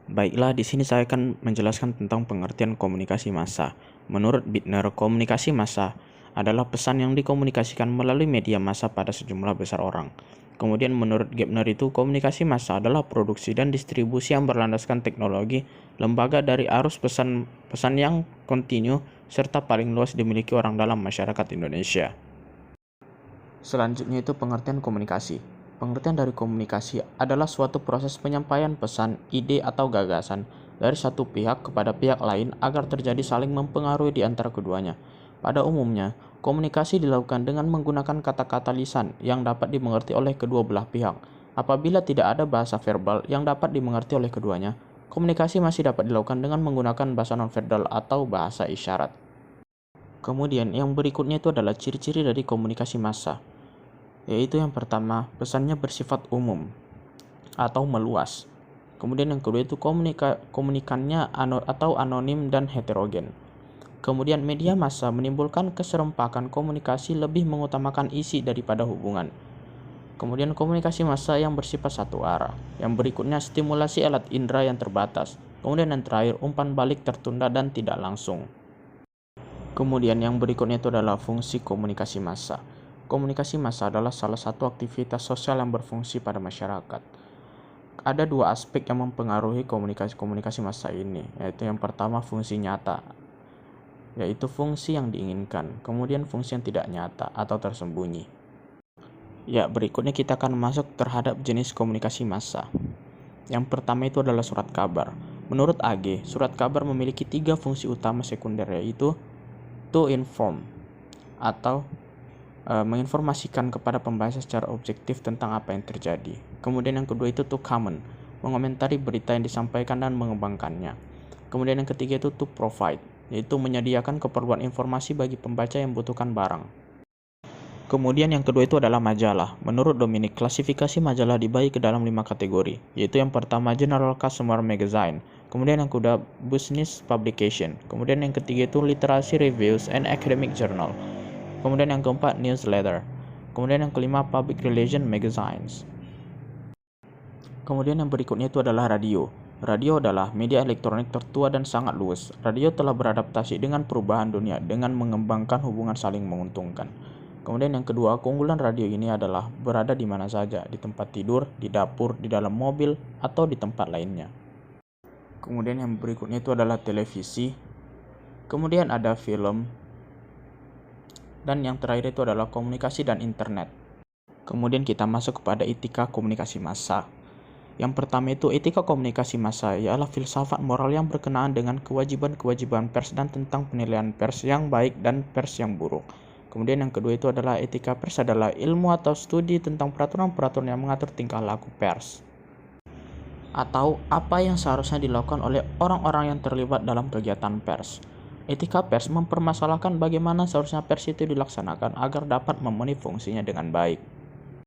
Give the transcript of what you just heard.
Baiklah, di sini saya akan menjelaskan tentang pengertian komunikasi massa. Menurut Bittner, komunikasi massa adalah pesan yang dikomunikasikan melalui media massa pada sejumlah besar orang. Kemudian menurut Gebner itu, komunikasi massa adalah produksi dan distribusi yang berlandaskan teknologi, lembaga dari arus pesan yang kontinu, serta paling luas dimiliki orang dalam masyarakat Indonesia. Selanjutnya itu pengertian komunikasi. Pengertian dari komunikasi adalah suatu proses penyampaian pesan, ide, atau gagasan dari satu pihak kepada pihak lain agar terjadi saling mempengaruhi di antara keduanya. Pada umumnya, komunikasi dilakukan dengan menggunakan kata-kata lisan yang dapat dimengerti oleh kedua belah pihak. Apabila tidak ada bahasa verbal yang dapat dimengerti oleh keduanya, komunikasi masih dapat dilakukan dengan menggunakan bahasa nonverbal atau bahasa isyarat. Kemudian yang berikutnya itu adalah ciri-ciri dari komunikasi massa, yaitu yang pertama, pesannya bersifat umum atau meluas. Kemudian yang kedua itu komunikannya anonim dan heterogen. Kemudian media massa menimbulkan keserempakan komunikasi, lebih mengutamakan isi daripada hubungan. Kemudian komunikasi massa yang bersifat satu arah. Yang berikutnya stimulasi alat indera yang terbatas. Kemudian yang terakhir umpan balik tertunda dan tidak langsung. Kemudian yang berikutnya itu adalah fungsi komunikasi massa. Komunikasi massa adalah salah satu aktivitas sosial yang berfungsi pada masyarakat. Ada dua aspek yang mempengaruhi komunikasi massa ini, yaitu yang pertama fungsi nyata, yaitu fungsi yang diinginkan, kemudian fungsi yang tidak nyata atau tersembunyi. Ya, berikutnya kita akan masuk terhadap jenis komunikasi massa. Yang pertama itu adalah surat kabar. Menurut AG, surat kabar memiliki 3 fungsi utama sekunder, yaitu to inform atau menginformasikan kepada pembaca secara objektif tentang apa yang terjadi. Kemudian yang kedua itu to comment, mengomentari berita yang disampaikan dan mengembangkannya. Kemudian yang ketiga itu to provide, yaitu menyediakan keperluan informasi bagi pembaca yang membutuhkan barang. Kemudian yang kedua itu adalah majalah. Menurut Dominic, klasifikasi majalah dibagi ke dalam 5 kategori, yaitu yang pertama General Customer Magazine, kemudian yang kedua Business Publication, kemudian yang ketiga itu Literary Reviews and Academic Journal, kemudian yang keempat newsletter, kemudian yang kelima public relation magazines. Kemudian yang berikutnya itu adalah radio. Radio adalah media elektronik tertua dan sangat luas. Radio telah beradaptasi dengan perubahan dunia dengan mengembangkan hubungan saling menguntungkan. Kemudian yang kedua, keunggulan radio ini adalah berada di mana saja, di tempat tidur, di dapur, di dalam mobil, atau di tempat lainnya. Kemudian yang berikutnya itu adalah televisi. Kemudian ada film. Dan yang terakhir itu adalah komunikasi dan internet. Kemudian kita masuk kepada etika komunikasi massa. Yang pertama itu etika komunikasi massa ialah filsafat moral yang berkenaan dengan kewajiban-kewajiban pers dan tentang penilaian pers yang baik dan pers yang buruk. Kemudian yang kedua itu adalah etika pers adalah ilmu atau studi tentang peraturan-peraturan yang mengatur tingkah laku pers, atau apa yang seharusnya dilakukan oleh orang-orang yang terlibat dalam kegiatan pers. Etika pers mempermasalahkan bagaimana seharusnya pers itu dilaksanakan agar dapat memenuhi fungsinya dengan baik.